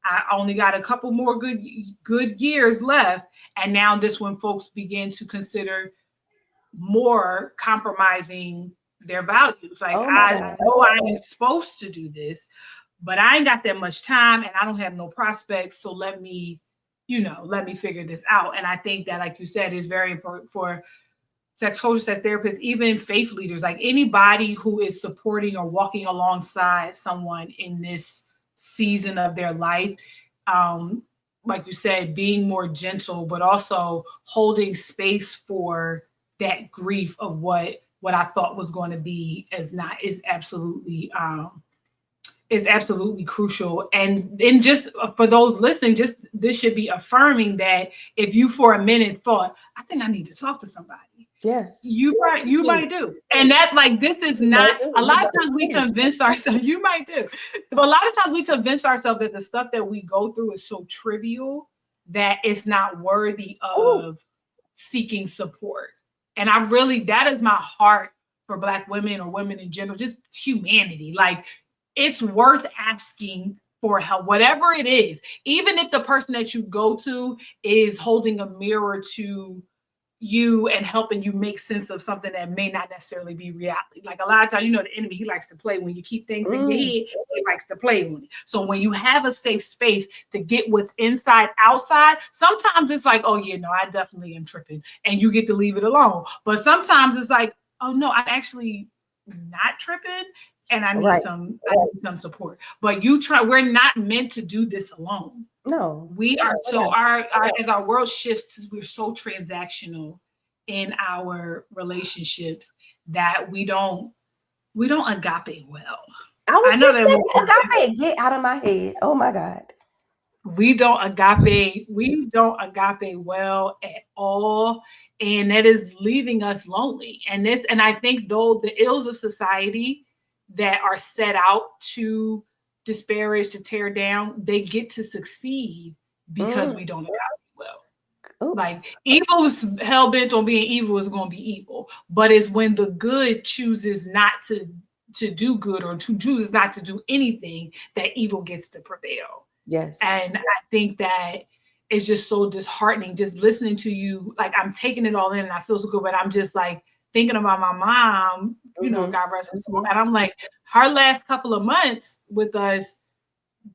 I only got a couple more good years left. And now this when folks begin to consider more compromising their values. Like Oh my I God. know I ain't supposed to do this, but I ain't got that much time and I don't have no prospects. So let me figure this out. And I think that, like you said, is very important for sex coaches, sex therapists, even faith leaders, like anybody who is supporting or walking alongside someone in this season of their life. Um, like you said, being more gentle, but also holding space for that grief of what I thought was going to be as not is absolutely is absolutely crucial. And just for those listening, just this should be affirming that if you for a minute thought, I think I need to talk to somebody, Yes. you might do. And that, like, this is not, a lot of times we convince ourselves, you might do, but a lot of times we convince ourselves that the stuff that we go through is so trivial that it's not worthy of seeking support. And I really, that is my heart for Black women or women in general, just humanity. Like, it's worth asking for help, whatever it is, even if the person that you go to is holding a mirror to you and helping you make sense of something that may not necessarily be reality. Like, a lot of times, the enemy, he likes to play when you keep things in your head, he likes to play with it. So when you have a safe space to get what's inside outside, sometimes it's like, oh yeah, no, I definitely am tripping, and you get to leave it alone. But sometimes it's like, oh no, I'm actually not tripping, and I need some support. But we're not meant to do this alone. No, we are so our as our world shifts, we're so transactional in our relationships that we don't agape well. I was just saying agape, get out of my head. Oh my God. We don't agape well at all. And that is leaving us lonely. And I think, though, the ills of society that are set out to disparage, to tear down, they get to succeed because we don't agape well. Like, evil is hell bent on being evil is going to be evil. But it's when the good chooses not to do good, or to chooses not to do anything, that evil gets to prevail. Yes. And I think that it's just so disheartening just listening to you. Like, I'm taking it all in and I feel so good, but I'm just like thinking about my mom, God rest her soul. And I'm like, her last couple of months with us,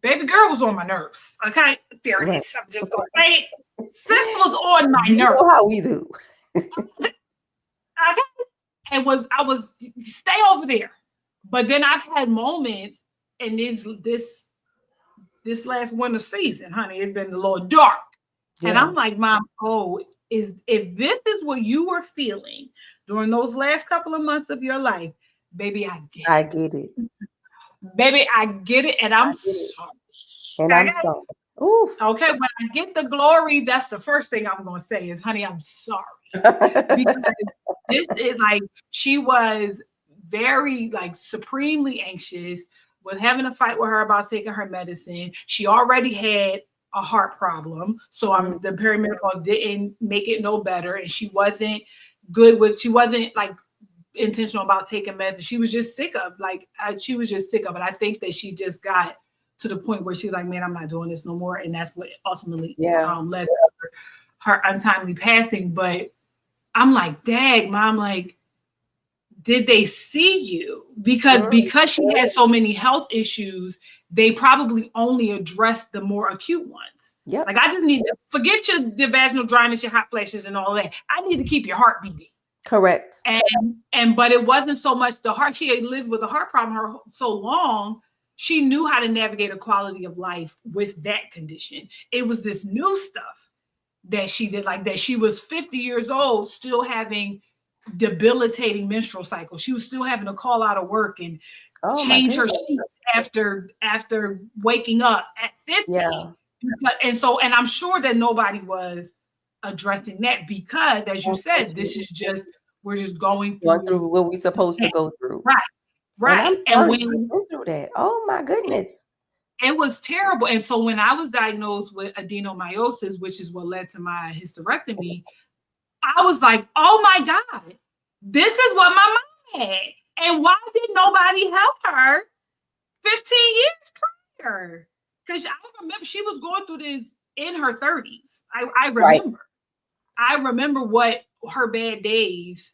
baby girl was on my nerves. Okay, there it is. I'm just gonna say it. Sis was on my nerves. You know how we do. Okay. And I was stay over there. But then I've had moments, and this last winter season, honey, it's been a little dark. Yeah. And I'm like, Mom, if this is what you were feeling during those last couple of months of your life, baby, I get it. Baby, I get it, and I'm sorry. And I'm sorry. Oof. Okay, when I get the glory, that's the first thing I'm going to say is, honey, I'm sorry. Because this is like, she was very, like, supremely anxious, was having a fight with her about taking her medicine. She already had a heart problem. So the perimenopause didn't make it no better. And she wasn't like intentional about taking medicine. She was just sick of it. I think that she just got to the point where she's like, man, I'm not doing this no more. And that's what ultimately led to her untimely passing. But I'm like, dang, Mom, like, did they see you? Because she had so many health issues, they probably only addressed the more acute ones. Yep. Like, I just need to forget the vaginal dryness, your hot flashes and all that. I need to keep your heart beating. Correct. But it wasn't so much the heart. She had lived with a heart problem so long, she knew how to navigate a quality of life with that condition. It was this new stuff that she did, like that she was 50 years old, still having debilitating menstrual cycles. She was still having to call out of work and change her sheets after waking up at 50. Yeah. And I'm sure that nobody was addressing that because, as you said, we're just going through what we're supposed to go through. Right. And I'm sorry she went through that. Oh my goodness. It was terrible. And so when I was diagnosed with adenomyosis, which is what led to my hysterectomy, I was like, oh my God, this is what my mom had. And why did nobody help her 15 years prior? Because I remember she was going through this in her 30s. I remember. Right. I remember what her bad days,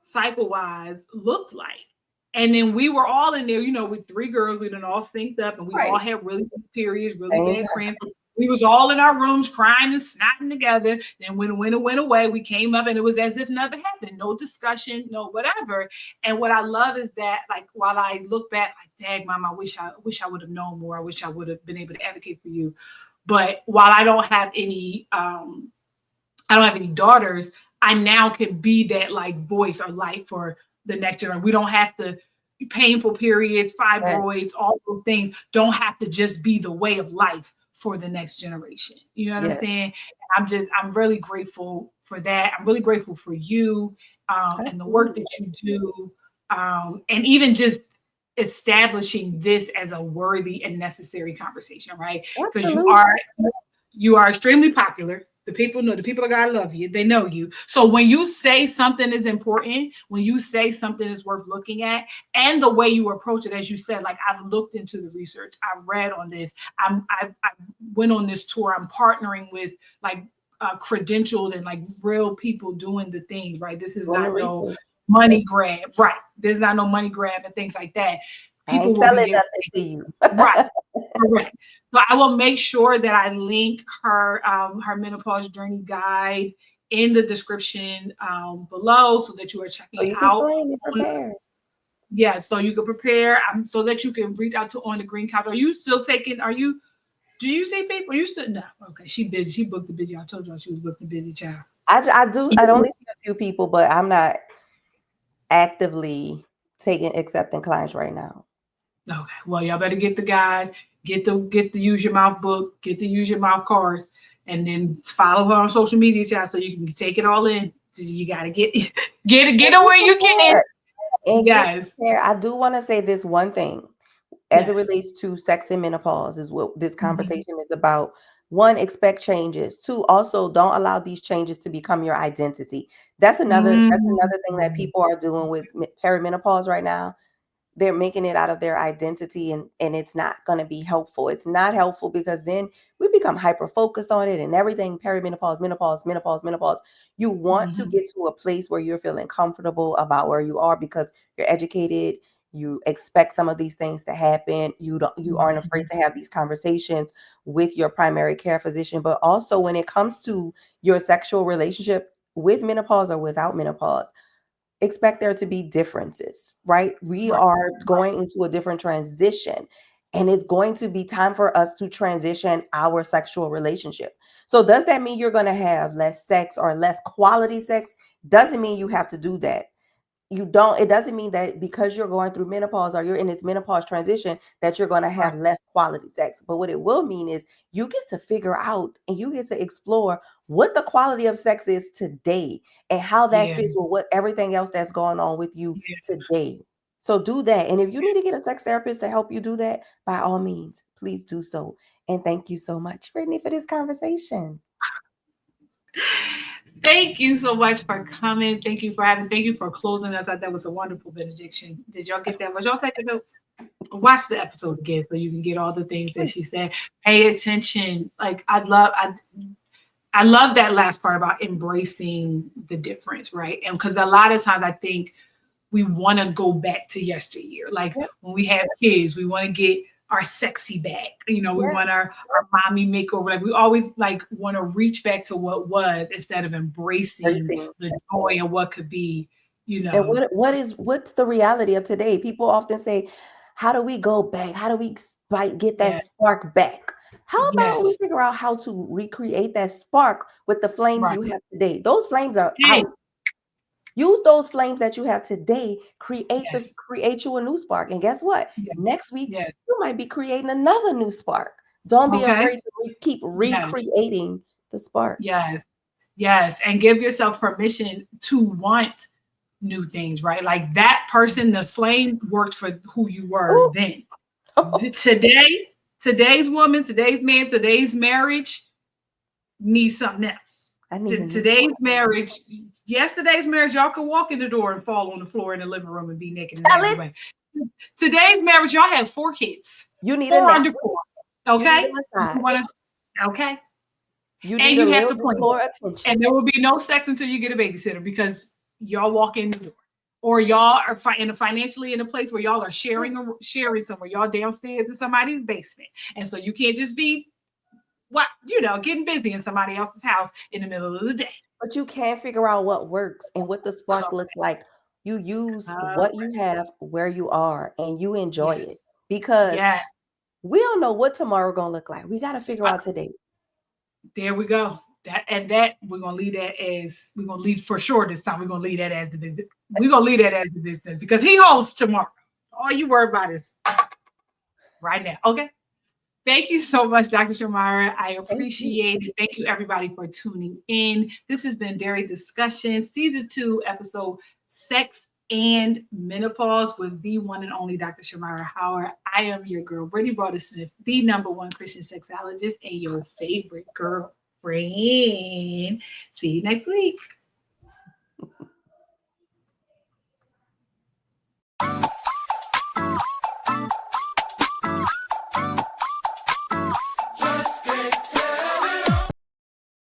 cycle-wise, looked like. And then we were all in there, with 3 girls, we done all synced up, and we all had really bad periods, really bad cramps. We was all in our rooms crying and snotting together. Then when it went away, we came up and it was as if nothing happened. No discussion, no whatever. And what I love is that, like, while I look back, like, dang, Mom, I wish I would have known more. I wish I would have been able to advocate for you. But while I don't have any daughters, I now can be that, like, voice or light for the next generation. We don't have to, painful periods, Right. fibroids, all those things don't have to just be the way of life for the next generation. You know what I'm Yes. saying? I'm really grateful for that. I'm really grateful for you and the work Absolutely. that you do. And even just establishing this as a worthy and necessary conversation, right? Because Absolutely. you are extremely popular. The people know, the people of God love you. They know you. So when you say something is important, when you say something is worth looking at, and the way you approach it, as you said, like I've looked into the research, I've read on this, I went on this tour. I'm partnering with like credentialed and like real people doing the things, right? This is Doing the not no research. money grab, right? There's not no money grab and things like that. I People ain't will be selling getting nothing to you. right. Correct. So I will make sure that I link her menopause journey guide in the description below so that you are checking So it you can out. plan and prepare. Yeah, so you can prepare so that you can reach out to On the Green Couch. Are you still taking? Do you say faith? Are you still no? Okay, she busy. She booked the busy. I told y'all she was booked the busy child. I do. I only see a few people, but I'm not actively accepting clients right now. Okay. Well, y'all better get the guide, get the use your mouth book, get the use your mouth cards, and then follow her on social media, child, so you can take it all in. You gotta get get it where you can. And get Yes. prepared. I do want to say this one thing as it Yes. relates to sex and menopause is what this Mhm. conversation is about. One, expect changes. Two, also don't allow these changes to become your identity. That's another thing that Mhm. people are doing with perimenopause right now. They're making it out of their identity, and it's not going to be helpful. It's not helpful because then we become hyper focused on it and everything perimenopause, menopause. You want to Mhm. get to a place where you're feeling comfortable about where you are because you're educated. You expect some of these things to happen. You aren't afraid Mhm. to have these conversations with your primary care physician. But also when it comes to your sexual relationship with menopause or without menopause, expect there to be differences, right? We Right. are Right. going into a different transition, and it's going to be time for us to transition our sexual relationship. So, does that mean you're going to have less sex or less quality sex? Doesn't mean you have to do that. It doesn't mean that because you're going through menopause or you're in this menopause transition that you're going to Right. have less quality sex. But what it will mean is you get to figure out and you get to explore what the quality of sex is today and how that Yeah. fits with what everything else that's going on with you Yeah. today. So do that. And if you need to get a sex therapist to help you do that, by all means, please do so. And thank you so much, Brittany, for this conversation. Thank you so much for coming. Thank you for closing us. I thought that was a wonderful benediction. Did y'all get that? Was y'all taking notes? Watch the episode again so you can get all the things that she said. Pay attention. Like I love that last part about embracing the difference, right? And because a lot of times I think we want to go back to yesteryear. Like Yep, when we have kids, we want to get our sexy back. We yep, want our mommy makeover. Like we always like want to reach back to what was instead of embracing everything. the joy and what could be, you And know. what's the reality of today? People often say, "How do we go back? How do we get that Yeah. spark back?" How about we Yes. figure out how to recreate that spark with the flames Right. you have today? Those flames are Hey. out. Use those flames that you have today. Yes. Create you a new spark. And guess what? Yes. Next week Yes. you might be creating another new spark. Don't be Okay. afraid to keep Yes. recreating the spark. Yes. Yes. And give yourself permission to want new things, right? Like that person, the flame worked for who you were Ooh. then. Today's woman, today's man, today's marriage needs something else. I need a new Today's spark. marriage, yesterday's marriage, y'all could walk in the door and fall on the floor in the living room and be naked and Tell have your it. way. Today's marriage, y'all have 4 kids, You need a four nap. under four. You need a Okay, you massage. want to? Okay, You need and a you have little to bit plan. more And attention. there will be no sex until you get a babysitter because y'all walk in the door, or y'all are financially in a place where y'all are Yes. sharing somewhere. Y'all downstairs in somebody's basement, and so you can't just be getting busy in somebody else's house in the middle of the day. But you can figure out what works and what the spark looks Correct. like. You use what Correct. you have where you are and you enjoy Yes. it because Yes. we don't know what tomorrow gonna look like. We got to figure Uh, out today. there we go. That we're gonna leave that as we're gonna leave for sure this time. We're gonna leave that as the business. We're gonna leave that as the business because he holds tomorrow. All you worry about is right now. Okay. Thank you so much, Dr. Shamira. I appreciate it. Thank you, everybody, for tuning in. This has been Dairy Discussion, Season 2, Episode Sex and Menopause with the one and only Dr. Shamira Howard. I am your girl, Brittany Broaddus-Smith, the #1 Christian sexologist and your favorite girlfriend. See you next week.